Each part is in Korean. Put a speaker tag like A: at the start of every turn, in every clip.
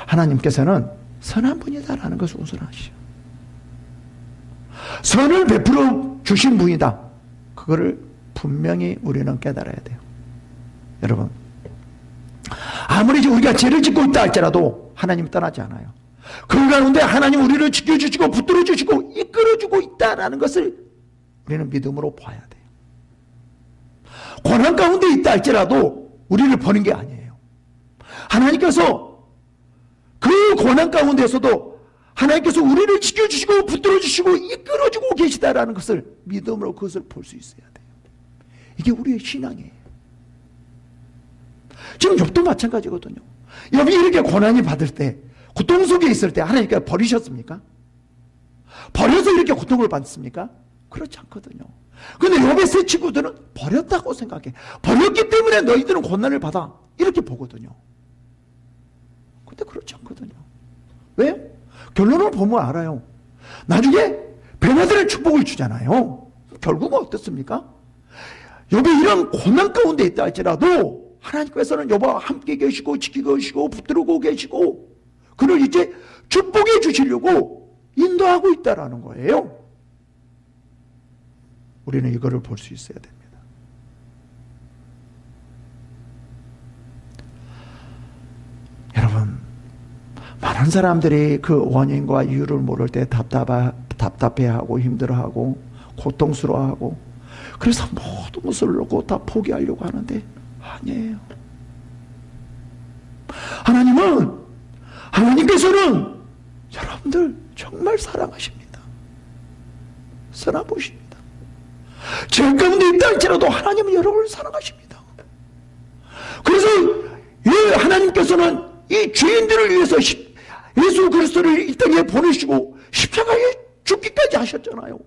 A: 하나님께서는 선한 분이다라는 것을 우선하시죠. 선을 베풀어 주신 분이다. 그거를 분명히 우리는 깨달아야 돼요. 여러분, 아무리 우리가 죄를 짓고 있다 할지라도 하나님 떠나지 않아요. 그 가운데 하나님 우리를 지켜주시고 붙들어주시고 이끌어주고 있다는 것을 우리는 믿음으로 봐야 돼요. 고난 가운데 있다 할지라도 우리를 버는 게 아니에요. 하나님께서 그 고난 가운데서도 하나님께서 우리를 지켜주시고 붙들어주시고 이끌어주고 계시다라는 것을 믿음으로 그것을 볼 수 있어야 돼요. 이게 우리의 신앙이에요. 지금 욥도 마찬가지거든요. 욥이 이렇게 고난이 받을 때, 고통 속에 있을 때 하나님께서 버리셨습니까? 버려서 이렇게 고통을 받습니까? 그렇지 않거든요. 근데 욥의 세 친구들은 버렸다고 생각해. 버렸기 때문에 너희들은 고난을 받아. 이렇게 보거든요. 근데 그렇지 않거든요. 왜요? 결론을 보면 알아요. 나중에 베냐들의 축복을 주잖아요. 결국은 어떻습니까? 욥이 이런 고난 가운데 있다 할지라도 하나님께서는 욥과 함께 계시고 지키고 계시고 붙들고 계시고 그를 이제 축복해 주시려고 인도하고 있다라는 거예요. 우리는 이거를 볼 수 있어야 됩니다. 여러분, 많은 사람들이 그 원인과 이유를 모를 때 답답해하고 힘들어하고 고통스러워하고 그래서 모든 것을 놓고 다 포기하려고 하는데 아니에요. 하나님께서는 여러분들 정말 사랑하십니다. 선한 분이십니다. 죄 가운데 있다 할지라도 하나님은 여러분을 사랑하십니다. 그래서 하나님께서는 이 죄인들을 위해서 예수 그리스도를 이 땅에 보내시고 십자가에 죽기까지 하셨잖아요.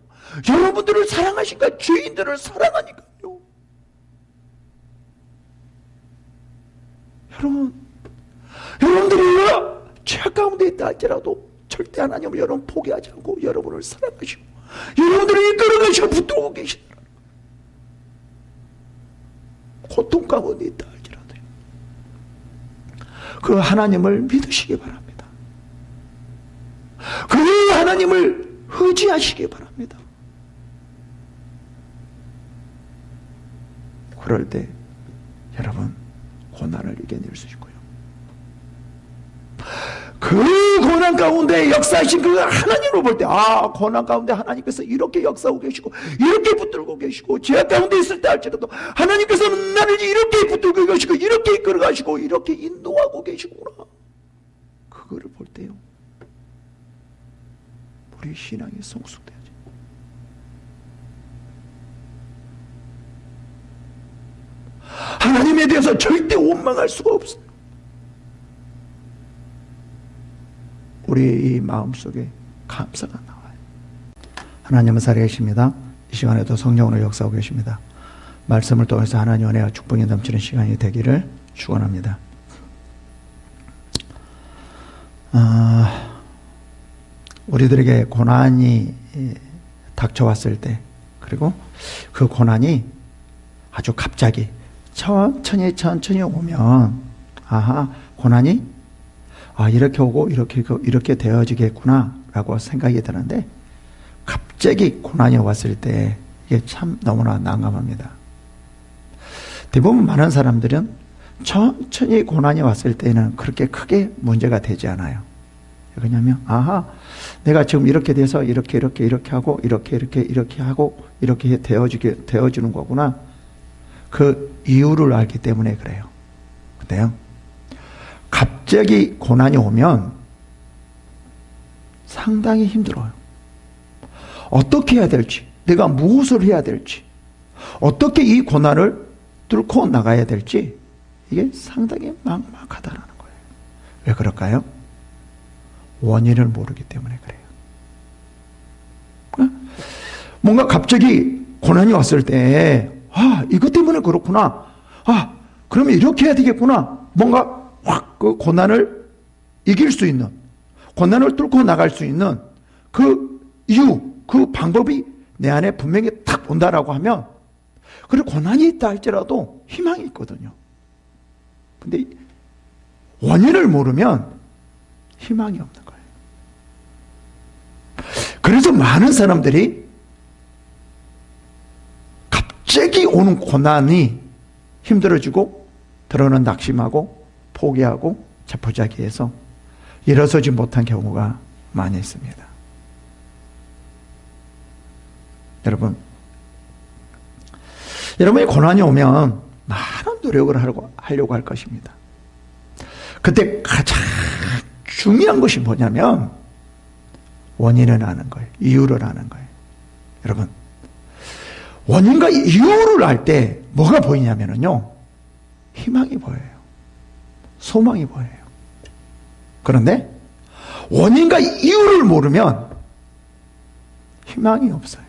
A: 여러분들을 사랑하시니까 죄인들을 사랑하니까요. 여러분들이 죄 가운데 있다 할지라도 절대 하나님은 여러분 포기하지 않고 여러분을 사랑하시고 여러분들을 이끌어가시고 붙들고 계시더라. 고통 가운데 있다 할지라도 그 하나님을 믿으시기 바랍니다. 그 하나님을 의지하시기 바랍니다. 그럴 때 여러분 고난을 이겨낼 수 있고요. 그 고난 가운데 역사하신 그 하나님을 볼 때 고난 가운데 하나님께서 이렇게 역사하고 계시고 이렇게 붙들고 계시고 죄악 가운데 있을 때 할지라도 하나님께서는 나를 이렇게 붙들고 계시고 이렇게 이끌어 가시고 이렇게 인도하고 계시구나. 그거를 볼 때요 우리 신앙이 성숙돼야죠. 하나님에 대해서 절대 원망할 수가 없어요. 우리의 이 마음속에 감사가 나와요. 하나님은 살아계십니다. 이 시간에도 성령으로 역사하고 계십니다. 말씀을 통해서 하나님 은혜와 축복이 넘치는 시간이 되기를 축원합니다. 우리들에게 고난이 닥쳐왔을 때 그리고 그 고난이 아주 갑자기 천천히 오면 고난이 이렇게 오고 이렇게 되어지겠구나 라고 생각이 드는데 갑자기 고난이 왔을 때 이게 참 너무나 난감합니다. 대부분 많은 사람들은 천천히 고난이 왔을 때는 그렇게 크게 문제가 되지 않아요. 왜냐하면 내가 지금 이렇게 돼서 이렇게 하고 이렇게 하고 이렇게 되어지는 거구나. 그 이유를 알기 때문에 그래요. 근데요, 갑자기 고난이 오면 상당히 힘들어요. 어떻게 해야 될지, 내가 무엇을 해야 될지, 어떻게 이 고난을 뚫고 나가야 될지 이게 상당히 막막하다는 거예요. 왜 그럴까요? 원인을 모르기 때문에 그래요. 뭔가 갑자기 고난이 왔을 때 이것 때문에 그렇구나. 그러면 이렇게 해야 되겠구나. 뭔가 확 그 고난을 이길 수 있는, 고난을 뚫고 나갈 수 있는 그 이유, 그 방법이 내 안에 분명히 딱 온다라고 하면, 그리고 고난이 있다 할지라도 희망이 있거든요. 근데 원인을 모르면 희망이 없는 거예요. 그래서 많은 사람들이 갑자기 오는 고난이 힘들어지고 들어는 낙심하고 포기하고 자포자기해서 일어서지 못한 경우가 많이 있습니다. 여러분이 고난이 오면 많은 노력을 하려고 할 것입니다. 그때 가장 중요한 것이 뭐냐면 원인을 아는 거예요. 이유를 아는 거예요. 여러분, 원인과 이유를 알 때 뭐가 보이냐면요, 희망이 보여요. 소망이 보여요. 그런데 원인과 이유를 모르면 희망이 없어요.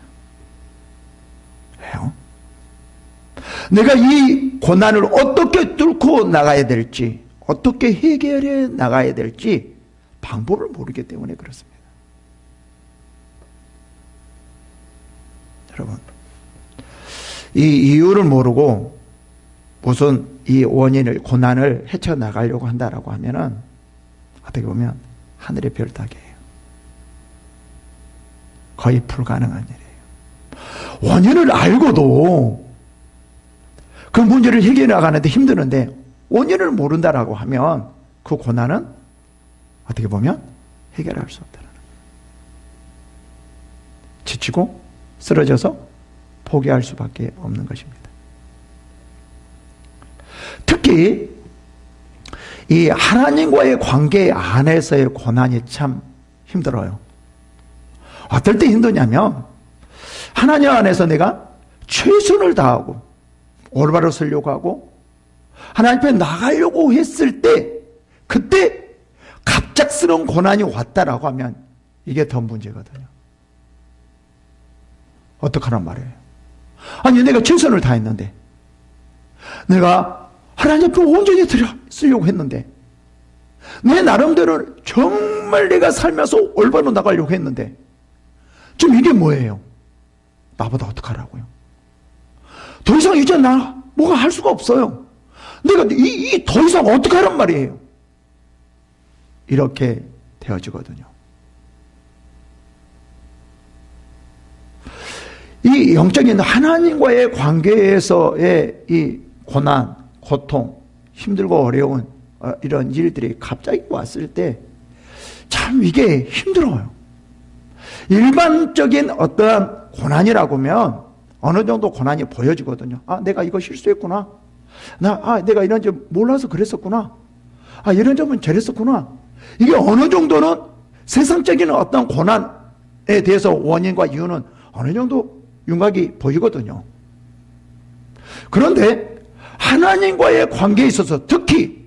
A: 왜요? 내가 이 고난을 어떻게 뚫고 나가야 될지, 어떻게 해결해 나가야 될지 방법을 모르기 때문에 그렇습니다. 여러분, 이 이유를 모르고 무슨 이 원인을, 고난을 헤쳐나가려고 한다라고 하면은 어떻게 보면 하늘의 별 따기예요. 거의 불가능한 일이에요. 원인을 알고도 그 문제를 해결해 나가는데 힘드는데 원인을 모른다라고 하면 그 고난은 어떻게 보면 해결할 수 없다는 거예요. 지치고 쓰러져서 포기할 수밖에 없는 것입니다. 특히 이 하나님과의 관계 안에서의 고난이 참 힘들어요. 어떨 때 힘드냐면 하나님 안에서 내가 최선을 다하고 올바로 서려고 하고 하나님 앞에 나가려고 했을 때 그때 갑작스러운 고난이 왔다라고 하면 이게 더 문제거든요. 어떡하란 말이에요. 아니 내가 최선을 다했는데 내가 하나님 앞에 온전히 쓰려고 했는데 내 나름대로 정말 내가 살면서 올바로 나가려고 했는데 지금 이게 뭐예요? 나보다 어떡하라고요? 더 이상 이제 나 뭐가 할 수가 없어요. 내가 더 이상 어떡하란 말이에요? 이렇게 되어지거든요. 이 영적인 하나님과의 관계에서의 이 고난, 고통, 힘들고 어려운 이런 일들이 갑자기 왔을 때 참 이게 힘들어요. 일반적인 어떠한 고난이라고 하면 어느 정도 고난이 보여지거든요. 아, 내가 이거 실수했구나. 내가 이런 점 몰라서 그랬었구나. 이런 점은 저랬었구나. 이게 어느 정도는 세상적인 어떤 고난에 대해서 원인과 이유는 어느 정도 윤곽이 보이거든요. 그런데 하나님과의 관계에 있어서 특히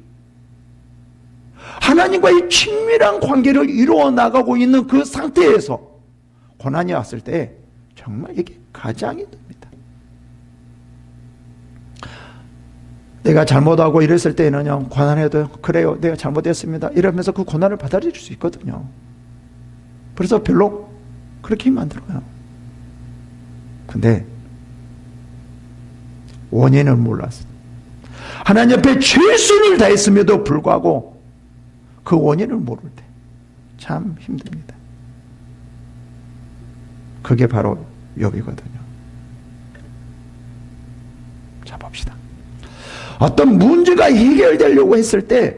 A: 하나님과의 친밀한 관계를 이루어 나가고 있는 그 상태에서 고난이 왔을 때 정말 이게 가장이 됩니다. 내가 잘못하고 이랬을 때는요, 고난해도 그래요, 내가 잘못했습니다 이러면서 그 고난을 받아들일 수 있거든요. 그래서 별로 그렇게 힘 안 들어요. 근데 원인을 몰랐어. 하나님 앞에 최선을 다했음에도 불구하고 그 원인을 모를 때 참 힘듭니다. 그게 바로 욥이거든요. 자, 봅시다. 어떤 문제가 해결되려고 했을 때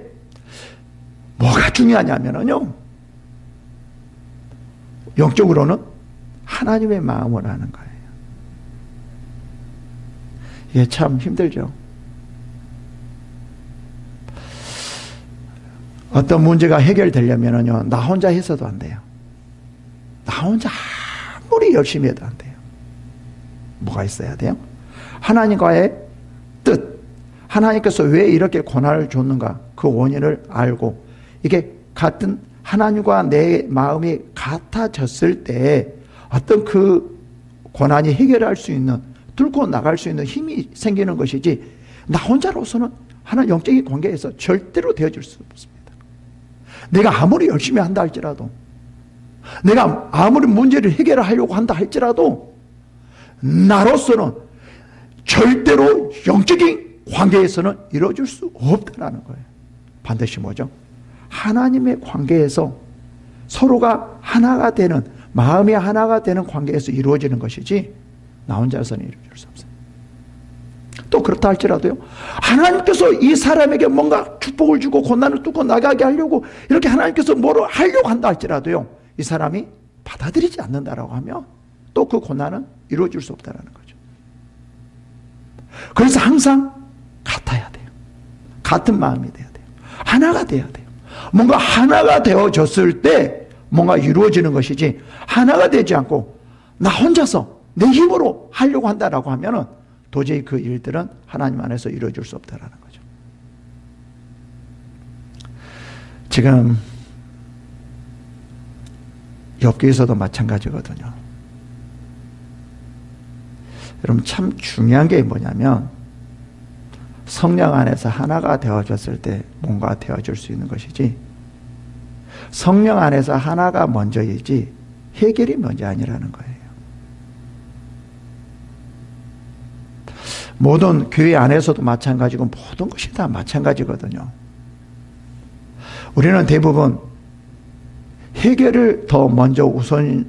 A: 뭐가 중요하냐면요, 영적으로는 하나님의 마음을 아는 거예요. 이게 참 힘들죠. 어떤 문제가 해결되려면요, 나 혼자 해서도 안 돼요. 나 혼자 아무리 열심히 해도 안 돼요. 뭐가 있어야 돼요? 하나님과의 뜻, 하나님께서 왜 이렇게 고난을 줬는가, 그 원인을 알고 이게 같은 하나님과 내 마음이 같아졌을 때 어떤 그 고난이 해결할 수 있는, 뚫고 나갈 수 있는 힘이 생기는 것이지, 나 혼자로서는 하나님 영적인 관계에서 절대로 되어질 수 없습니다. 내가 아무리 열심히 한다 할지라도, 내가 아무리 문제를 해결하려고 한다 할지라도 나로서는 절대로 영적인 관계에서는 이루어질 수 없다는 거예요. 반드시 뭐죠? 하나님의 관계에서 서로가 하나가 되는, 마음이 하나가 되는 관계에서 이루어지는 것이지 나 혼자서는 이루어질 수 없어요. 또 그렇다 할지라도요, 하나님께서 이 사람에게 뭔가 축복을 주고 고난을 뚫고 나가게 하려고 이렇게 하나님께서 뭐를 하려고 한다 할지라도요, 이 사람이 받아들이지 않는다라고 하면 또 그 고난은 이루어질 수 없다라는 거죠. 그래서 항상 같아야 돼요. 같은 마음이 돼야 돼요. 하나가 돼야 돼요. 뭔가 하나가 되어졌을 때 뭔가 이루어지는 것이지, 하나가 되지 않고 나 혼자서 내 힘으로 하려고 한다라고 하면은 도저히 그 일들은 하나님 안에서 이루어질 수 없다라는 거죠. 지금 욥기에서도 마찬가지거든요. 여러분, 참 중요한 게 뭐냐면 성령 안에서 하나가 되어졌을 때 뭔가 되어질 수 있는 것이지, 성령 안에서 하나가 먼저이지 해결이 먼저 아니라는 거예요. 모든 교회 안에서도 마찬가지고 모든 것이 다 마찬가지거든요. 우리는 대부분 해결을 더 먼저 우선시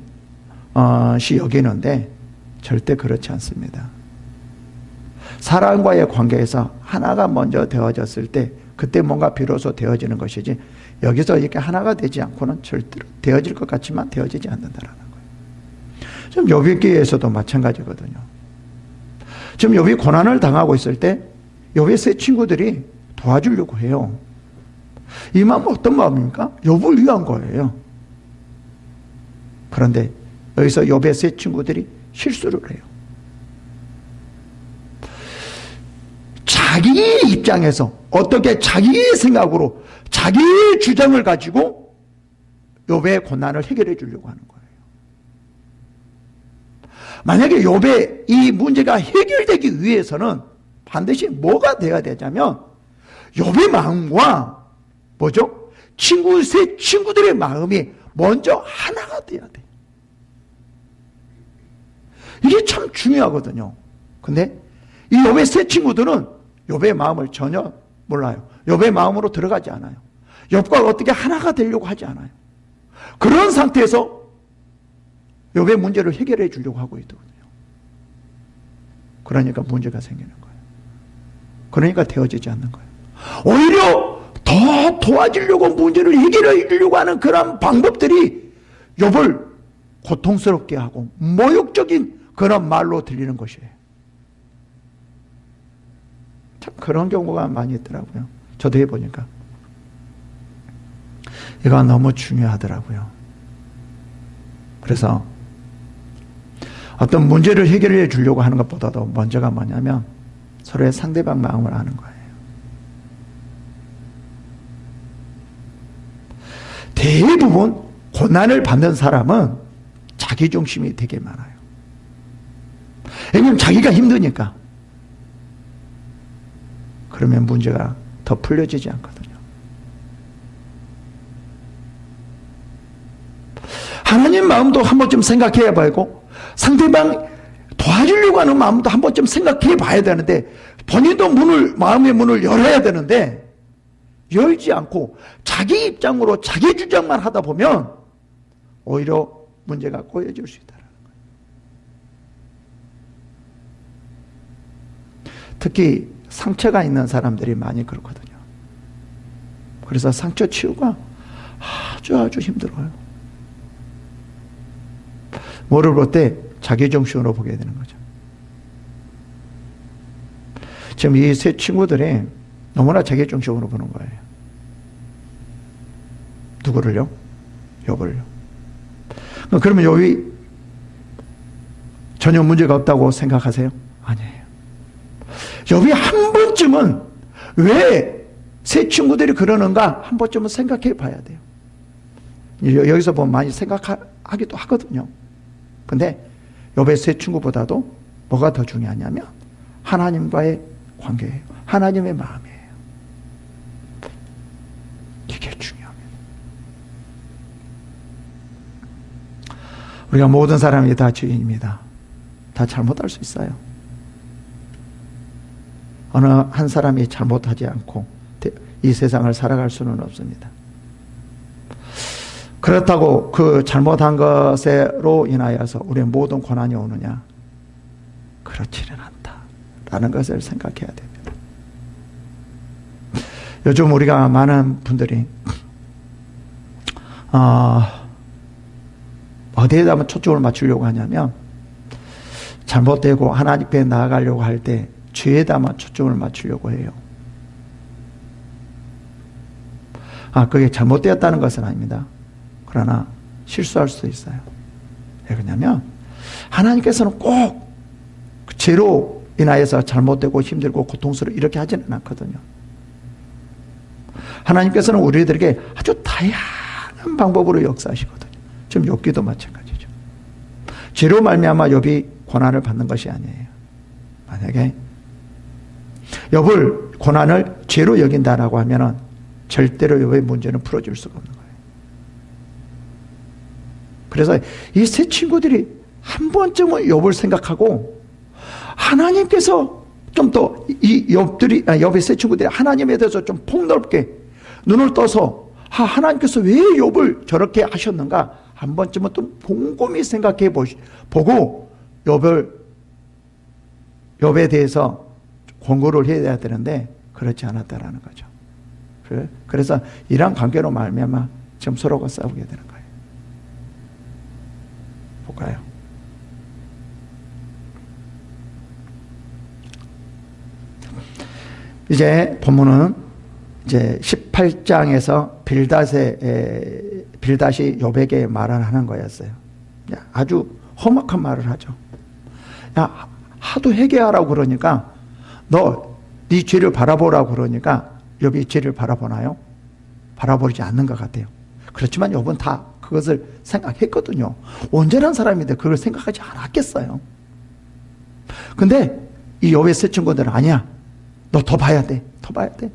A: 여기는데 절대 그렇지 않습니다. 사람과의 관계에서 하나가 먼저 되어졌을 때 그때 뭔가 비로소 되어지는 것이지, 여기서 이렇게 하나가 되지 않고는 절대로 되어질 것 같지만 되어지지 않는다라는 거예요. 지금 욥기에서도 마찬가지거든요. 지금 욥이 고난을 당하고 있을 때 욥의 세 친구들이 도와주려고 해요. 이 마음은 어떤 마음입니까? 욥을 위한 거예요. 그런데 여기서 욥의 세 친구들이 실수를 해요. 자기의 입장에서 어떻게 자기의 생각으로 자기의 주장을 가지고 욥의 고난을 해결해 주려고 하는 거예요. 만약에 욥의 이 문제가 해결되기 위해서는 반드시 뭐가 돼야 되냐면 욥의 마음과 뭐죠? 세 친구들의 마음이 먼저 하나가 돼야 돼. 이게 참 중요하거든요. 근데 이 욥의 세 친구들은 욥의 마음을 전혀 몰라요. 욥의 마음으로 들어가지 않아요. 욥과 어떻게 하나가 되려고 하지 않아요. 그런 상태에서 욥의 문제를 해결해 주려고 하고 있거든요. 그러니까 문제가 생기는 거예요. 그러니까 되어지지 않는 거예요. 오히려 더 도와주려고 문제를 해결해 주려고 하는 그런 방법들이 욥을 고통스럽게 하고 모욕적인 그런 말로 들리는 것이에요. 참 그런 경우가 많이 있더라고요. 저도 해보니까. 이거 너무 중요하더라고요. 그래서 어떤 문제를 해결해 주려고 하는 것보다도 먼저가 뭐냐면 서로의 상대방 마음을 아는 거예요. 대부분 고난을 받는 사람은 자기중심이 되게 많아요. 왜냐하면 자기가 힘드니까. 그러면 문제가 더 풀려지지 않거든요. 하나님 마음도 한 번쯤 생각해 봐야고, 상대방 도와주려고 하는 마음도 한 번쯤 생각해 봐야 되는데, 본인도 마음의 문을 열어야 되는데 열지 않고 자기 입장으로 자기 주장만 하다 보면 오히려 문제가 꼬여질 수 있다는 거예요. 특히 상처가 있는 사람들이 많이 그렇거든요. 그래서 상처 치유가 아주 힘들어요. 뭐를 볼 때 자기 정신으로 보게 되는 거죠. 지금 이 세 친구들이 너무나 자기 중심으로 보는 거예요. 누구를요? 욥을요. 그러면 욥이 전혀 문제가 없다고 생각하세요? 아니에요. 욥이 한 번쯤은 왜 세 친구들이 그러는가 한 번쯤은 생각해 봐야 돼요. 여기서 보면 많이 생각하기도 하거든요. 근데 욥의 세 친구보다도 뭐가 더 중요하냐면 하나님과의 관계예요. 하나님의 마음이에요. 이게 중요합니다. 우리가 모든 사람이 다 죄인입니다. 다 잘못할 수 있어요. 어느 한 사람이 잘못하지 않고 이 세상을 살아갈 수는 없습니다. 그렇다고 그 잘못한 것으로 인하여서 우리의 모든 고난이 오느냐? 그렇지는 않다라는 것을 생각해야 됩니다. 요즘 우리가 많은 분들이 어디에다 초점을 맞추려고 하냐면 잘못되고 하나님 앞에 나아가려고 할 때 죄에다만 초점을 맞추려고 해요. 그게 잘못되었다는 것은 아닙니다. 그러나 실수할 수도 있어요. 왜 그러냐면 하나님께서는 꼭 죄로 인하여서 잘못되고 힘들고 고통스러워 이렇게 하지는 않거든요. 하나님께서는 우리들에게 아주 다양한 방법으로 역사하시거든요. 지금 욥기도 마찬가지죠. 죄로 말미암아 욥이 고난을 받는 것이 아니에요. 만약에 욥을 고난을 죄로 여긴다라고 하면은 절대로 욥의 문제는 풀어줄 수가 없는 거예요. 그래서 이 세 친구들이 한 번쯤은 욥을 생각하고 하나님께서 좀 더 이 욥의 세 친구들이 하나님에 대해서 좀 폭넓게 눈을 떠서 하나님께서 왜 욥을 저렇게 하셨는가 한 번쯤은 좀 곰곰이 생각해 보고 욥에 대해서 권고를 해야 되는데 그렇지 않았다라는 거죠. 그래서 이러한 관계로 말미암아 지금 서로가 싸우게 되는 거예요. 볼까요? 이제 본문은 이제 18장에서 빌닷이 욥에게 말을 하는 거였어요. 아주 험악한 말을 하죠. 야, 하도 회개하라고 그러니까 너 네 죄를 바라보라고 그러니까 욥이 죄를 바라보나요? 바라보지 않는 것 같아요. 그렇지만 욥은 다 그것을 생각했거든요. 온전한 사람인데 그걸 생각하지 않았겠어요. 근데 이 욥의 세 친구들은 아니야. 너 더 봐야 돼. 더 봐야 돼.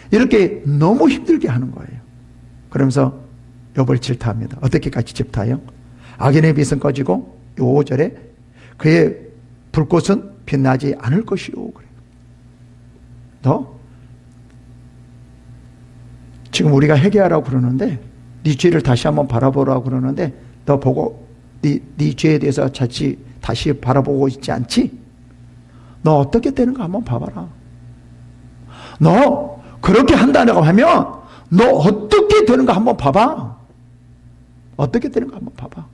A: 이렇게 너무 힘들게 하는 거예요. 그러면서 욥을 질타합니다. 어떻게까지 질타해요? 악인의 빛은 꺼지고 5절에 그의 불꽃은 빛나지 않을 것이요. 그래요. 너 지금 우리가 회개하라고 그러는데 네 죄를 다시 한번 바라보라고 그러는데 너 보고 네 죄에 대해서 다시 바라보고 있지 않지? 너 어떻게 되는가 한번 봐봐라. 너 그렇게 한다고 하면 너 어떻게 되는가 한번 봐봐. 어떻게 되는가 한번 봐봐.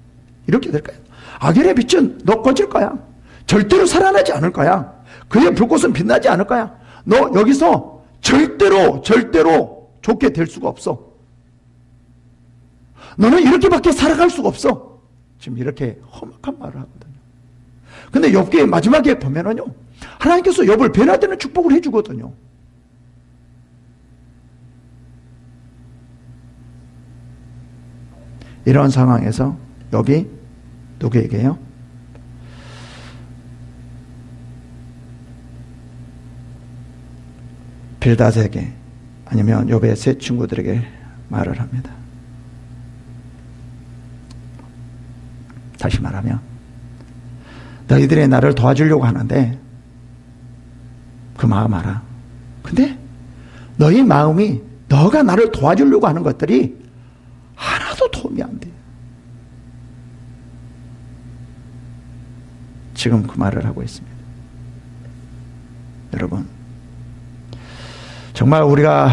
A: 이렇게 될 거야. 악인의 빛은 너 꺼질 거야. 절대로 살아나지 않을 거야. 그의 불꽃은 빛나지 않을 거야. 너 여기서 절대로 좋게 될 수가 없어. 너는 이렇게밖에 살아갈 수가 없어. 지금 이렇게 험악한 말을 하거든요. 근데 욥기의 마지막에 보면은요, 하나님께서 욥을 변화되는 축복을 해주거든요. 이런 상황에서 욥이 누구에게요? 빌닷에게 아니면 욥의 세 친구들에게 말을 합니다. 다시 말하면 너희들이 나를 도와주려고 하는데 그 마음 알아. 근데 너희 마음이 너가 나를 도와주려고 하는 것들이 하나도 도움이 안 돼. 지금 그 말을 하고 있습니다. 여러분, 정말 우리가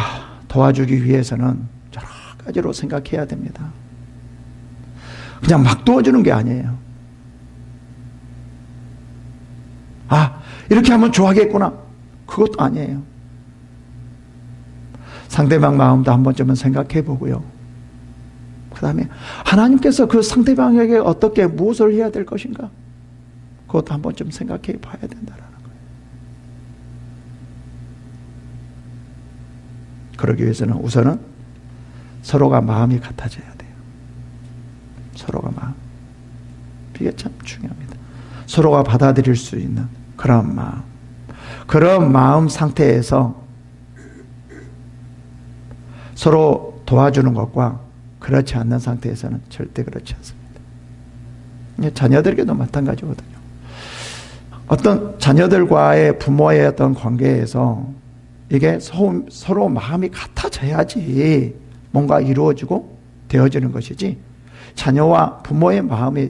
A: 도와주기 위해서는 여러 가지로 생각해야 됩니다. 그냥 막 도와주는 게 아니에요. 이렇게 하면 좋아하겠구나. 그것도 아니에요. 상대방 마음도 한 번쯤은 생각해 보고요. 그 다음에 하나님께서 그 상대방에게 어떻게 무엇을 해야 될 것인가? 그것도 한 번쯤 생각해 봐야 된다라는 거예요. 그러기 위해서는 우선은 서로가 마음이 같아져야 돼요. 서로가 마음. 이게 참 중요합니다. 서로가 받아들일 수 있는 그런 마음. 그런 마음 상태에서 서로 도와주는 것과 그렇지 않는 상태에서는 절대 그렇지 않습니다. 자녀들에게도 마찬가지거든요. 어떤 자녀들과의 부모의 어떤 관계에서 이게 서로 마음이 같아져야지 뭔가 이루어지고 되어지는 것이지, 자녀와 부모의 마음이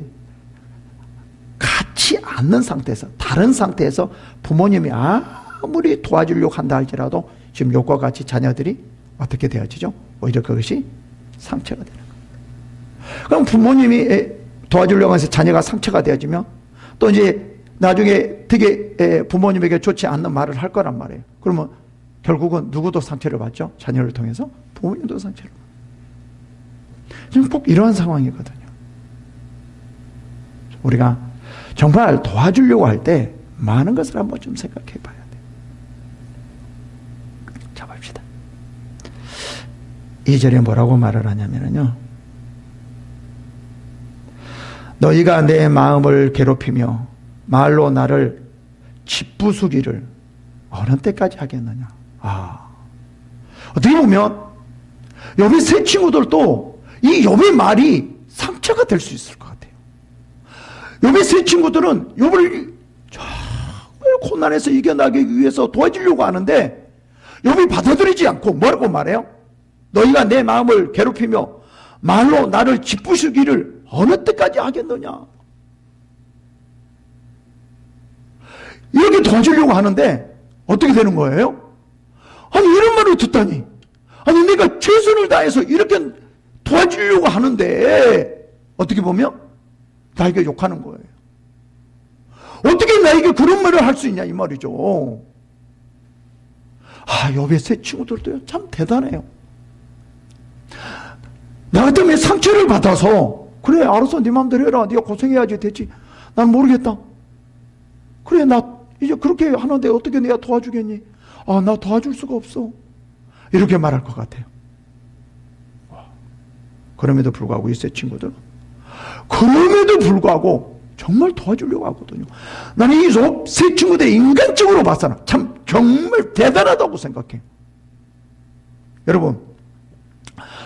A: 같이 않는 상태에서, 다른 상태에서 부모님이 아무리 도와주려고 한다 할지라도 지금 욕과 같이 자녀들이 어떻게 되어지죠? 오히려 그것이 상처가 되는 거예요. 그럼 부모님이 도와주려고 해서 자녀가 상처가 되어지면 또 이제 나중에 되게 부모님에게 좋지 않는 말을 할 거란 말이에요. 그러면 결국은 누구도 상처를 받죠? 자녀를 통해서 부모님도 상처를 받죠. 지금 꼭 이러한 상황이거든요. 우리가 정말 도와주려고 할 때 많은 것을 한번 좀 생각해 봐야 돼요. 자, 봅시다. 2절에 뭐라고 말을 하냐면요, 너희가 내 마음을 괴롭히며 말로 나를 짓부수기를 어느 때까지 하겠느냐. 어떻게 보면 욥의 세 친구들도 이 욥의 말이 상처가 될 수 있을 것 같아요. 욥의 세 친구들은 욥을 정말 고난에서 이겨나가기 위해서 도와주려고 하는데 욥이 받아들이지 않고 뭐라고 말해요? 너희가 내 마음을 괴롭히며 말로 나를 짓부수기를 어느 때까지 하겠느냐. 이렇게 도와주려고 하는데 어떻게 되는 거예요? 아니, 이런 말을 듣다니. 아니, 내가 최선을 다해서 이렇게 도와주려고 하는데 어떻게 보면 나에게 욕하는 거예요. 어떻게 나에게 그런 말을 할 수 있냐 이 말이죠. 욥의 세 친구들도요, 참 대단해요. 나 같으면 상처를 받아서 그래, 알았어, 네 마음대로 해라, 네가 고생해야지 됐지, 난 모르겠다, 그래, 나 이제 그렇게 하는데 어떻게 내가 도와주겠니? 나 도와줄 수가 없어, 이렇게 말할 것 같아요. 그럼에도 불구하고 이 세 친구들은 그럼에도 불구하고 정말 도와주려고 하거든요. 나는 이 세 친구들의 인간적으로 봐서는 참 정말 대단하다고 생각해요. 여러분,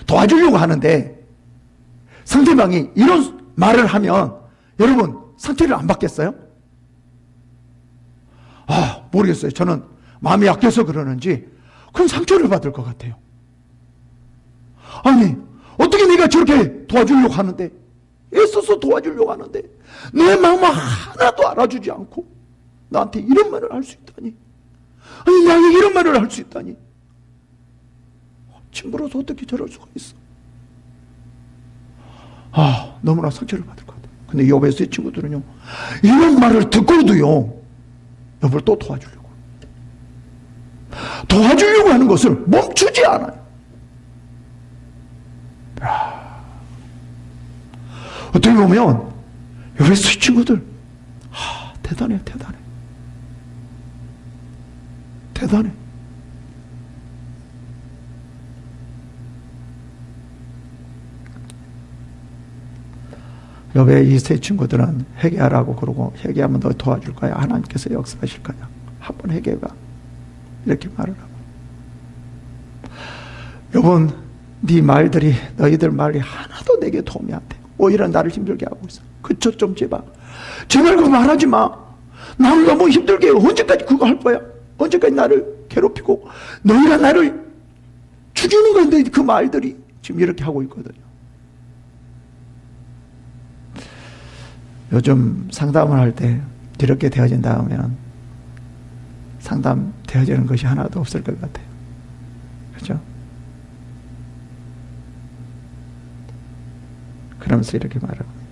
A: 도와주려고 하는데 상대방이 이런 말을 하면 여러분 상처를 안 받겠어요? 모르겠어요. 저는 마음이 약해서 그러는지 큰 상처를 받을 것 같아요. 아니, 어떻게 내가 저렇게 도와주려고 하는데, 애써서 도와주려고 하는데 내 마음을 하나도 알아주지 않고 나한테 이런 말을 할 수 있다니, 아니, 나에게 이런 말을 할 수 있다니, 친구로서 어떻게 저럴 수가 있어. 너무나 상처를 받을 것 같아요. 근데 욥의 세 친구들은요, 이런 말을 듣고도요, 욥을 또 도와주려고 하는 것을 멈추지 않아요. 어떻게 보면 욥의 세 친구들 대단해. 욥의 이 세 친구들은 회개하라고 그러고, 회개하면 너 도와줄 거야, 하나님께서 역사하실 거야, 한번 회개해봐, 이렇게 말을 하고, 욥은 네 말들이, 너희들 말이 하나도 내게 도움이 안 돼, 오히려 나를 힘들게 하고 있어. 그쳐 좀 제발 그거 말하지 마. 나를 너무 힘들게 해. 언제까지 그거 할 거야? 언제까지 나를 괴롭히고 너희가 나를 죽이는 건데, 그 말들이 지금 이렇게 하고 있거든요. 요즘 상담을 할 때 이렇게 되어진다 하면 상담 되어지는 것이 하나도 없을 것 같아요. 그렇죠? 그러면서 이렇게 말합니다.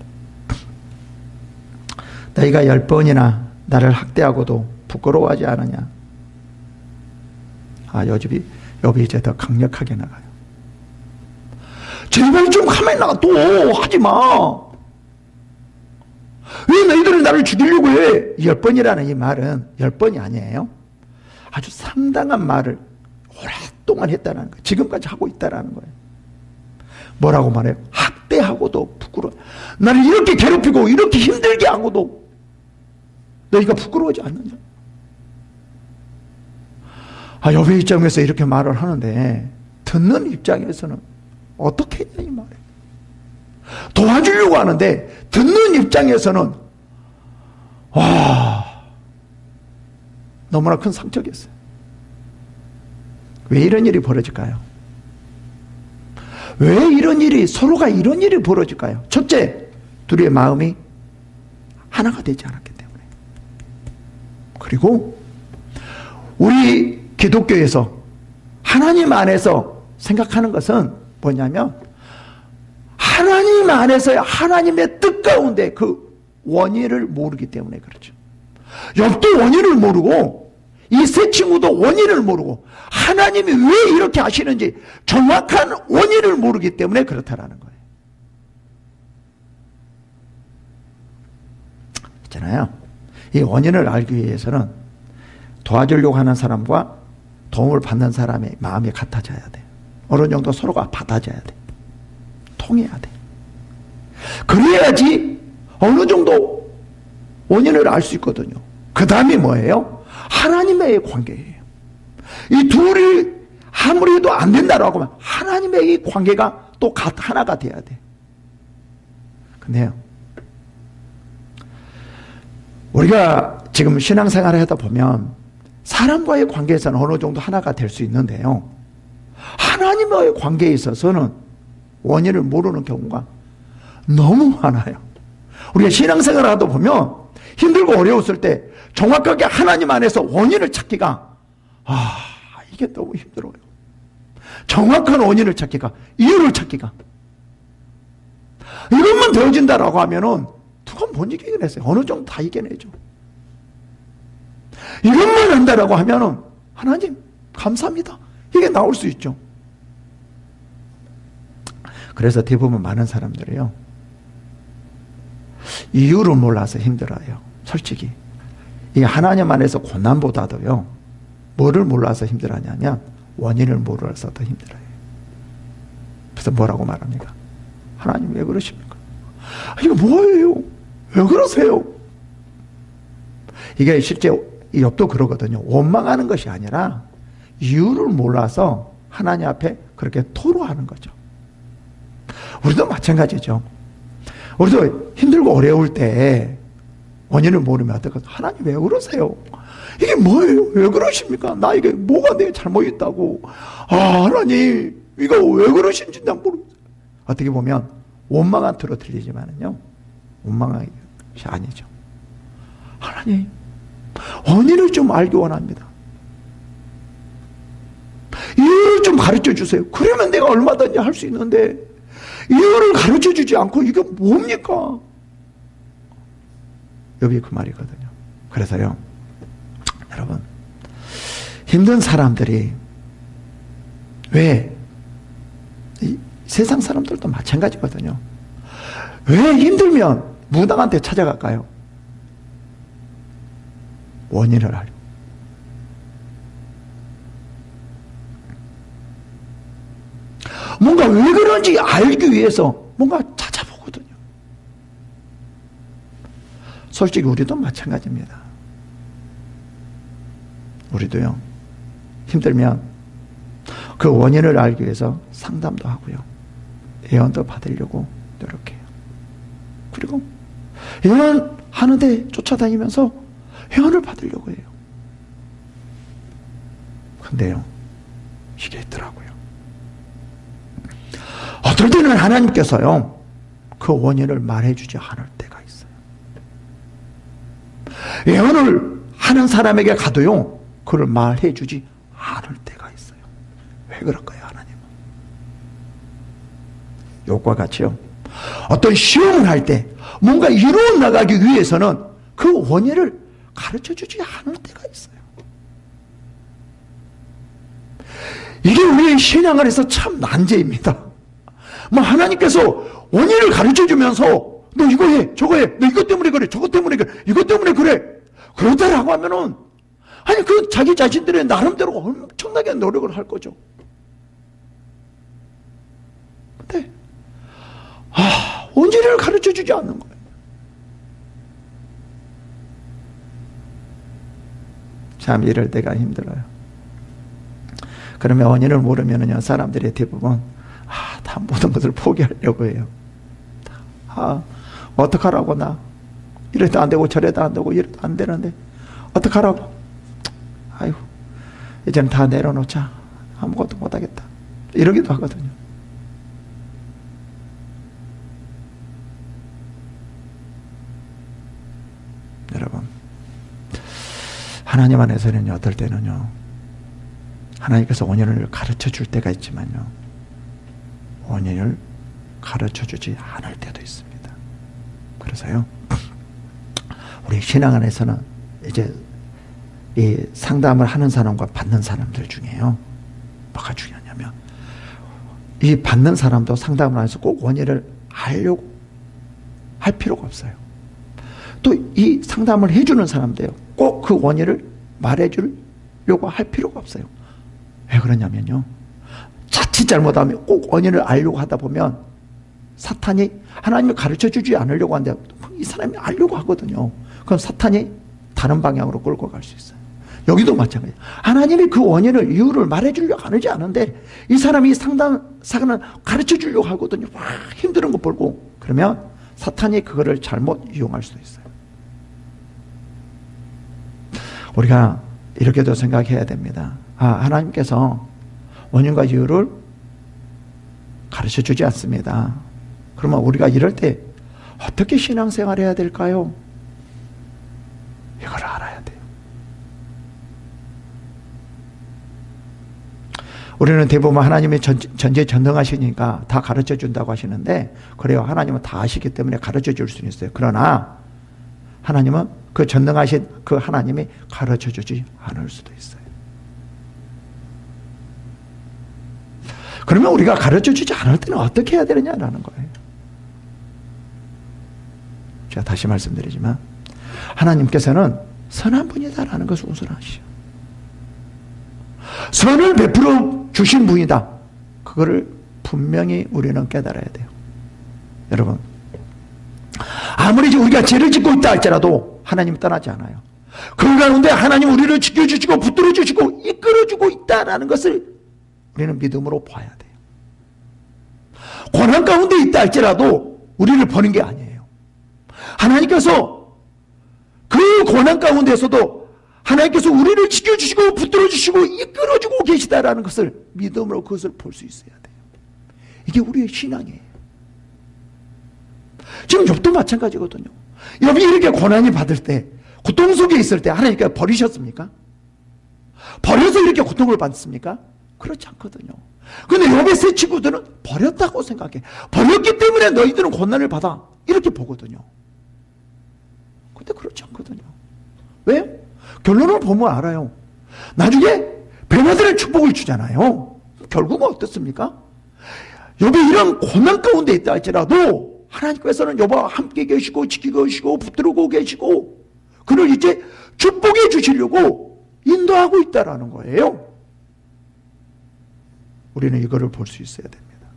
A: 너희가 10번이나 나를 학대하고도 부끄러워하지 않으냐. 욥이 이제 더 강력하게 나가요. 제발 좀 가만히 나가, 또 하지 마. 왜 너희들은 나를 죽이려고 해? 10번이라는 이 말은 10번이 아니에요. 아주 상당한 말을 오랫동안 했다는 거예요. 지금까지 하고 있다는 거예요. 뭐라고 말해요? 학대하고도 부끄러워. 나를 이렇게 괴롭히고 이렇게 힘들게 하고도 너희가 부끄러워하지 않느냐? 욥의 입장에서 이렇게 말을 하는데 듣는 입장에서는 어떻게 했냐 이 말이에요. 도와주려고 하는데 듣는 입장에서는 너무나 큰 상처겠어요. 왜 이런 일이 벌어질까요? 왜 이런 일이, 서로가 이런 일이 벌어질까요? 첫째, 둘의 마음이 하나가 되지 않았기 때문에. 그리고 우리 기독교에서 하나님 안에서 생각하는 것은 뭐냐면, 하나님 안에서의 하나님의 뜻 가운데 그 원인을 모르기 때문에 그렇죠. 욥도 원인을 모르고 이 세 친구도 원인을 모르고 하나님이 왜 이렇게 하시는지 정확한 원인을 모르기 때문에 그렇다라는 거예요. 있잖아요. 이 원인을 알기 위해서는 도와주려고 하는 사람과 도움을 받는 사람의 마음이 같아져야 돼. 어느 정도 서로가 받아줘야 돼. 통해야 돼. 그래야지 어느 정도 원인을 알 수 있거든요. 그 다음이 뭐예요? 하나님의 관계예요. 이 둘이 아무리 해도 안 된다라고 하면 하나님의 이 관계가 또 하나가 돼야 돼. 근데요, 우리가 지금 신앙생활을 하다 보면 사람과의 관계에서는 어느 정도 하나가 될 수 있는데요, 하나님과의 관계에 있어서는 원인을 모르는 경우가 너무 많아요. 우리가 신앙생활을 하다 보면 힘들고 어려웠을 때 정확하게 하나님 안에서 원인을 찾기가, 이게 너무 힘들어요. 정확한 원인을 찾기가, 이유를 찾기가. 이것만 되어진다라고 하면은 누가 못 이겨내세요. 어느 정도 다 이겨내죠. 이것만 한다라고 하면은 하나님 감사합니다, 이게 나올 수 있죠. 그래서 대부분 많은 사람들이요, 이유를 몰라서 힘들어요. 솔직히 이 하나님 안에서 고난보다도요, 뭐를 몰라서 힘들어하냐면 원인을 몰라서 더 힘들어요. 그래서 뭐라고 말합니까? 하나님 왜 그러십니까? 이거 뭐예요? 왜 그러세요? 이게 실제 욥도 그러거든요. 원망하는 것이 아니라 이유를 몰라서 하나님 앞에 그렇게 토로하는 거죠. 우리도 마찬가지죠. 우리도 힘들고 어려울 때 원인을 모르면 어떡하죠? 하나님 왜 그러세요? 이게 뭐예요? 왜 그러십니까? 나 이게 뭐가 내가 잘못했다고. 하나님 이거 왜 그러신지 난 모르겠어요. 어떻게 보면 원망한 틀로 들리지만은요, 원망한 것이 아니죠. 하나님 원인을 좀 알기 원합니다. 이유를 좀 가르쳐 주세요. 그러면 내가 얼마든지 할 수 있는데 이유를 가르쳐 주지 않고 이게 뭡니까? 욥이 그 말이거든요. 그래서요, 여러분, 힘든 사람들이 왜, 이 세상 사람들도 마찬가지거든요. 왜 힘들면 무당한테 찾아갈까요? 원인을 알고. 뭔가 왜 그런지 알기 위해서 뭔가 찾아보거든요. 솔직히 우리도 마찬가지입니다. 우리도요, 힘들면 그 원인을 알기 위해서 상담도 하고요, 예언도 받으려고 노력해요. 그리고 예언하는데 쫓아다니면서 예언을 받으려고 해요. 근데요, 이게 있더라고요. 어떨 때는 하나님께서요, 그 원인을 말해주지 않을 때가 있어요. 예언을 하는 사람에게 가도요, 그걸 말해주지 않을 때가 있어요. 왜 그럴까요, 하나님은? 욥과 같이요, 어떤 시험을 할 때 뭔가 이루어 나가기 위해서는 그 원인을 가르쳐주지 않을 때가 있어요. 이게 우리의 신앙안에서 참 난제입니다. 하나님께서 원인을 가르쳐주면서 너 이거 해, 저거 해, 너 이것 때문에 그래, 저것 때문에 그래, 이것 때문에 그래, 그러다라고 하면은, 아니 그 자기 자신들의 나름대로 엄청나게 노력을 할 거죠. 근데 원인을 가르쳐주지 않는 거예요. 참 이럴 때가 힘들어요. 그러면 원인을 모르면은요, 사람들이 대부분 다 모든 것을 포기하려고 해요. 어떡하라고, 나 이래도 안 되고 저래도 안 되고 이래도 안 되는데 어떡하라고. 아이고, 이제는 다 내려놓자, 아무것도 못하겠다, 이러기도 하거든요. 하나님 안에서는요, 어떨 때는요, 하나님께서 원인을 가르쳐 줄 때가 있지만요, 원인을 가르쳐 주지 않을 때도 있습니다. 그래서요, 우리 신앙 안에서는 이제 이 상담을 하는 사람과 받는 사람들 중에요, 뭐가 중요하냐면, 이 받는 사람도 상담을 해서 꼭 원인을 알려고 할 필요가 없어요. 또 이 상담을 해주는 사람도요, 꼭 그 원인을 말해주려고 할 필요가 없어요. 왜 그러냐면요, 자칫 잘못하면 꼭 원인을 알려고 하다 보면 사탄이 하나님을 가르쳐 주지 않으려고 하는데 이 사람이 알려고 하거든요. 그럼 사탄이 다른 방향으로 끌고 갈 수 있어요. 여기도 마찬가지예요. 하나님이 그 원인을, 이유를 말해주려고 하지 않은데 이 사람이 사건을 가르쳐 주려고 하거든요. 막 힘든 거 보고. 그러면 사탄이 그거를 잘못 이용할 수도 있어요. 우리가 이렇게도 생각해야 됩니다. 하나님께서 원인과 이유를 가르쳐 주지 않습니다. 그러면 우리가 이럴 때 어떻게 신앙생활 해야 될까요? 이걸 알아야 돼요. 우리는 대부분 하나님이 전지전능하시니까 다 가르쳐 준다고 하시는데, 그래요. 하나님은 다 아시기 때문에 가르쳐 줄 수는 있어요. 그러나 하나님은 그 전능하신 그 하나님이 가르쳐 주지 않을 수도 있어요. 그러면 우리가 가르쳐 주지 않을 때는 어떻게 해야 되느냐라는 거예요. 제가 다시 말씀드리지만, 하나님께서는 선한 분이다라는 것을 우선 아시죠. 선을 베풀어 주신 분이다. 그거를 분명히 우리는 깨달아야 돼요. 여러분, 아무리 우리가 죄를 짓고 있다 할지라도 하나님은 떠나지 않아요. 그 가운데 하나님 우리를 지켜주시고 붙들어주시고 이끌어주고 있다는 것을 우리는 믿음으로 봐야 돼요. 고난 가운데 있다 할지라도 우리를 버린 게 아니에요. 하나님께서 그 고난 가운데서도 하나님께서 우리를 지켜주시고 붙들어주시고 이끌어주고 계시다라는 것을 믿음으로 그것을 볼 수 있어야 돼요. 이게 우리의 신앙이에요. 지금 욥도 마찬가지거든요. 욥이 이렇게 고난이 받을 때, 고통 속에 있을 때 하나님께서 버리셨습니까? 버려서 이렇게 고통을 받습니까? 그렇지 않거든요. 근데 욥의 세 친구들은 버렸다고 생각해. 버렸기 때문에 너희들은 고난을 받아. 이렇게 보거든요. 근데 그렇지 않거든요. 왜요? 결론을 보면 알아요. 나중에 변화되는 축복을 주잖아요. 결국은 어떻습니까? 욥이 이런 고난 가운데 있다 할지라도 하나님께서는 욥과 함께 계시고 지키고 계시고 붙들고 계시고 그를 이제 축복해 주시려고 인도하고 있다라는 거예요. 우리는 이거를 볼 수 있어야 됩니다.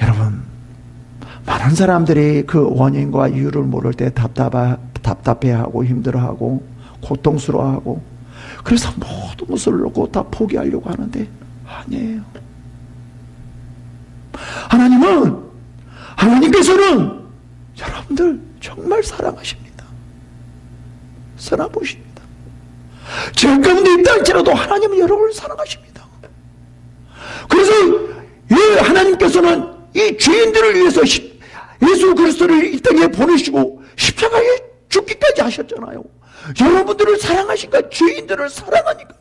A: 여러분, 많은 사람들이 그 원인과 이유를 모를 때 답답해하고 힘들어하고 고통스러워하고, 그래서 모든 것을 놓고 다 포기하려고 하는데 아니에요. 하나님께서는 여러분들 정말 사랑하십니다. 선한 분이십니다. 죄 가운데 있다 할지라도 하나님은 여러분을 사랑하십니다. 그래서 하나님께서는 이 죄인들을 위해서 예수 그리스도를 이 땅에 보내시고 십자가에 죽기까지 하셨잖아요. 여러분들을 사랑하시니까, 죄인들을 사랑하니까요.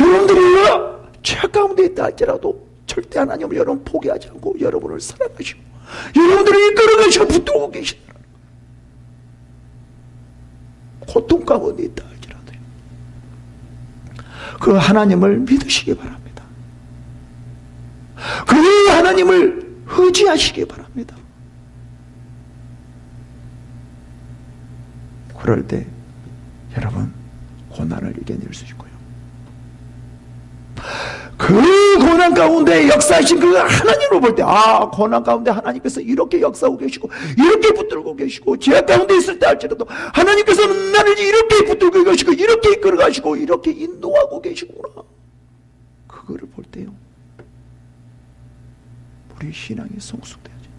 A: 여러분들이 죄 가운데 있다 할지라도 절대 하나님은 여러분 포기하지 않고 여러분을 사랑하시고 여러분들을 이끌어가시고 붙들고 계시더라. 고통 가운데 있다 할지라도요. 그 하나님을 믿으시기 바랍니다. 그 하나님을 의지하시기 바랍니다. 그럴 때 여러분 고난을 이겨낼 수 있고요. 그 고난 가운데 역사하신 그 하나님을 볼 때, 고난 가운데 하나님께서 이렇게 역사하고 계시고 이렇게 붙들고 계시고, 죄 가운데 있을 때 할지라도 하나님께서는 나를 이렇게 붙들고 계시고 이렇게 이끌어 가시고 이렇게 인도하고 계시구나. 그거를 볼 때요, 우리 신앙이 성숙돼야죠.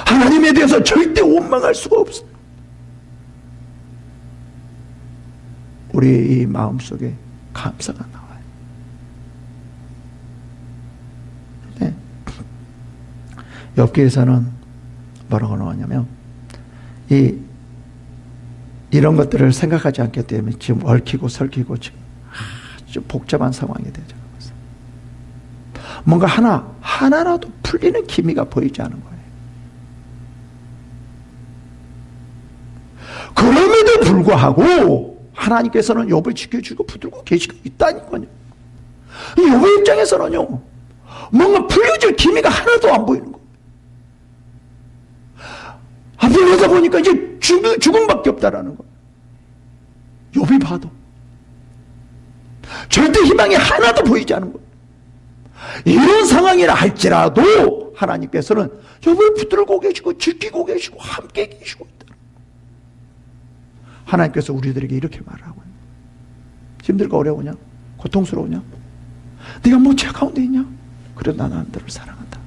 A: 하나님에 대해서 절대 원망할 수가 없어요. 우리 이 마음속에 감사가 나와요. 네. 욥기에서는 뭐라고 나오냐면 이런 것들을 생각하지 않게 되면 지금 얽히고 설키고 지금 아주 복잡한 상황이 되죠. 뭔가 하나라도 풀리는 기미가 보이지 않은 거예요. 그럼에도 불구하고 하나님께서는 욥을 지켜주고 붙들고 계시고 있다니까요. 욥의 입장에서는요, 뭔가 풀려질 기미가 하나도 안 보이는 거예요. 앞으로 보니까 이제 죽음밖에 없다라는 거예요. 욥이 봐도 절대 희망이 하나도 보이지 않은 거예요. 이런 상황이라 할지라도 하나님께서는 욥을 붙들고 계시고 지키고 계시고 함께 계시고 있다. 하나님께서 우리들에게 이렇게 말하고 있는 거예요. 힘들고 어려우냐? 고통스러우냐? 네가 뭐 죄 가운데 있냐? 그래도 나는 너를 사랑한다.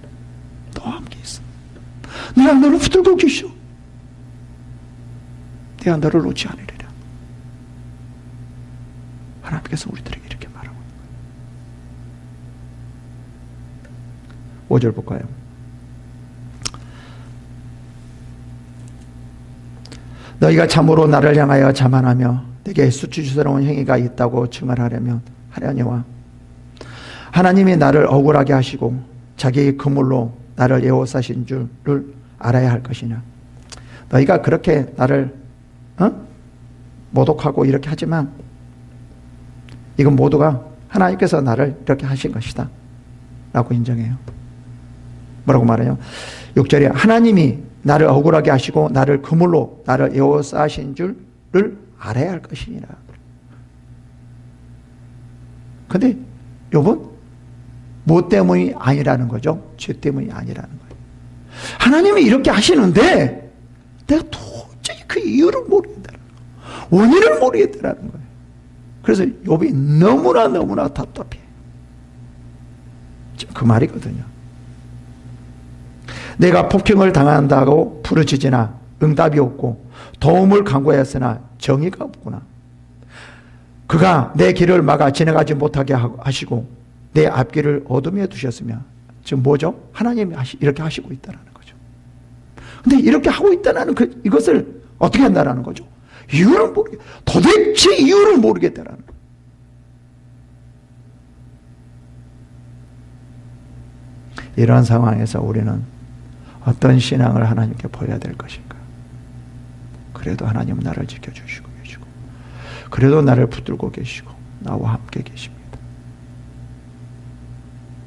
A: 너와 함께 있어. 내가 너를 붙들고 계시오. 내가 너를 놓지 않으리라. 하나님께서 우리들에게 이렇게 말하고 있는 거예요. 5절 볼까요? 너희가 참으로 나를 향하여 자만하며 내게 수치스러운 행위가 있다고 증언하려면 하려니와 하나님이 나를 억울하게 하시고 자기의 그물로 나를 에워싸신 줄을 알아야 할 것이냐. 너희가 그렇게 나를 모독하고 이렇게 하지만 이건 모두가 하나님께서 나를 이렇게 하신 것이다 라고 인정해요. 뭐라고 말해요? 6절에 하나님이 나를 억울하게 하시고 나를 그물로 나를 에워싸신 줄을 알아야 할 것이니라. 근데 욥은 뭐 때문이 아니라는 거죠? 죄 때문이 아니라는 거예요. 하나님이 이렇게 하시는데 내가 도저히 그 이유를 모르겠다는 거예요. 원인을 모르겠다는 거예요. 그래서 욥이 너무나 답답해. 지금 그 말이거든요. 내가 폭행을 당한다고 부르짖으나 응답이 없고 도움을 간구하였으나 정의가 없구나. 그가 내 길을 막아 지나가지 못하게 하시고 내 앞길을 어둠에 두셨으며 지금 뭐죠? 하나님이 이렇게 하시고 있다는 거죠. 근데 이렇게 하고 있다는 이것을 어떻게 한다는 거죠? 이유를 모르겠다. 도대체 이유를 모르겠다는 거예요. 이러한 상황에서 우리는 어떤 신앙을 하나님께 보여야 될 것인가? 그래도 하나님은 나를 지켜주시고 계시고 그래도 나를 붙들고 계시고 나와 함께 계십니다.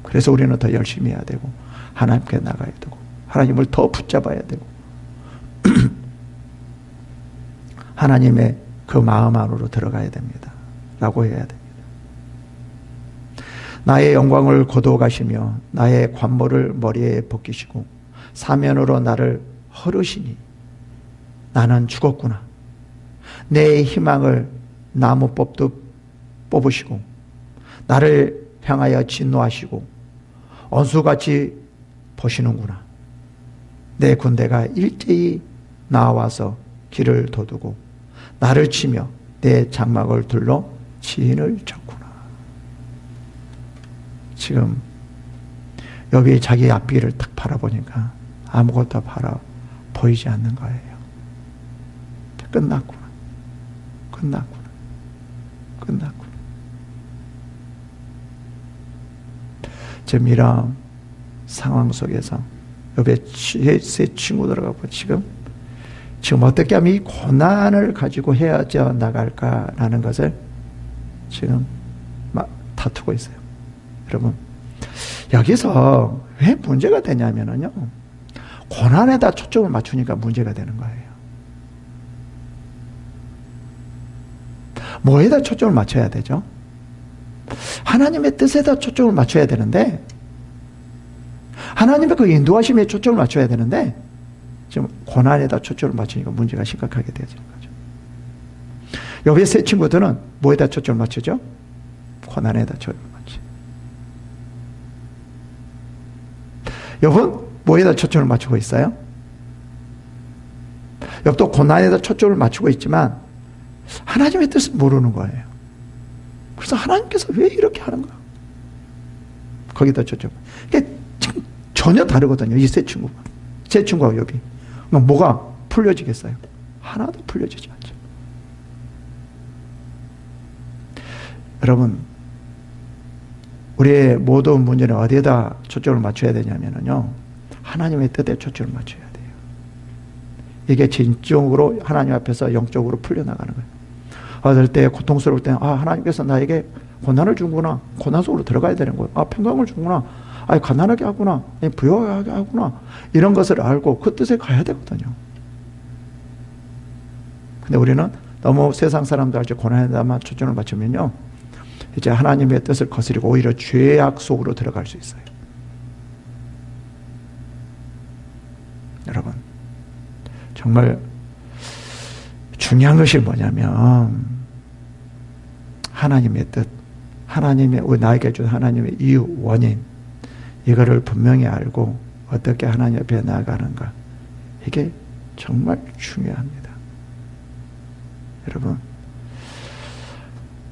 A: 그래서 우리는 더 열심히 해야 되고 하나님께 나가야 되고 하나님을 더 붙잡아야 되고 하나님의 그 마음 안으로 들어가야 됩니다. 라고 해야 됩니다. 나의 영광을 거두어가시며 나의 관모를 머리에 벗기시고 사면으로 나를 헐으시니 나는 죽었구나. 내 희망을 나무법도 뽑으시고 나를 향하여 진노하시고 원수같이 보시는구나. 내 군대가 일제히 나와서 길을 도두고 나를 치며 내 장막을 둘러 지인을 쳤구나. 지금 여기 자기 앞길을 딱 바라보니까 아무것도 보이지 않는 거예요. 끝났구나. 지금 이런 상황 속에서 옆에 세 친구들하고 지금 어떻게 하면 이 고난을 가지고 헤어져 나갈까라는 것을 지금 막 다투고 있어요. 여러분, 여기서 왜 문제가 되냐면요, 고난에다 초점을 맞추니까 문제가 되는 거예요. 뭐에다 초점을 맞춰야 되죠? 하나님의 뜻에다 초점을 맞춰야 되는데, 하나님의 그 인도하심에 초점을 맞춰야 되는데, 지금 고난에다 초점을 맞추니까 문제가 심각하게 되어지는 거죠. 여기 세 친구들은 뭐에다 초점을 맞추죠? 고난에다 초점을 맞춰요. 여러분, 뭐에다 초점을 맞추고 있어요? 욥도 고난에다 초점을 맞추고 있지만 하나님의 뜻을 모르는 거예요. 그래서 하나님께서 왜 이렇게 하는가? 거기다 초점. 지금 전혀 다르거든요. 이 세 친구가. 제 친구와 욥이. 뭐가 풀려지겠어요? 하나도 풀려지지 않죠. 여러분, 우리의 모든 문제는 어디에다 초점을 맞춰야 되냐면요. 하나님의 뜻에 초점을 맞춰야 돼요. 이게 진정으로 하나님 앞에서 영적으로 풀려나가는 거예요. 어떨 때 고통스러울 때, 하나님께서 나에게 고난을 주구나. 고난 속으로 들어가야 되는 거예요. 평강을 주구나. 가난하게 하구나. 부유하게 하구나. 이런 것을 알고 그 뜻에 가야 되거든요. 근데 우리는 너무 세상 사람들한테 고난에다만 초점을 맞추면요. 이제 하나님의 뜻을 거스리고 오히려 죄악 속으로 들어갈 수 있어요. 여러분, 정말 중요한 것이 뭐냐면 하나님의 뜻, 나에게 준 하나님의 이유, 원인, 이거를 분명히 알고 어떻게 하나님 앞에 나아가는가, 이게 정말 중요합니다. 여러분,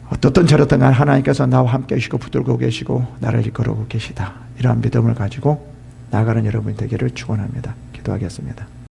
A: 어떻든 저렇든 간 하나님께서 나와 함께 계시고 붙들고 계시고 나를 이끌어오고 계시다, 이러한 믿음을 가지고 나아가는 여러분이 되기를 축원합니다. 기도하겠습니다.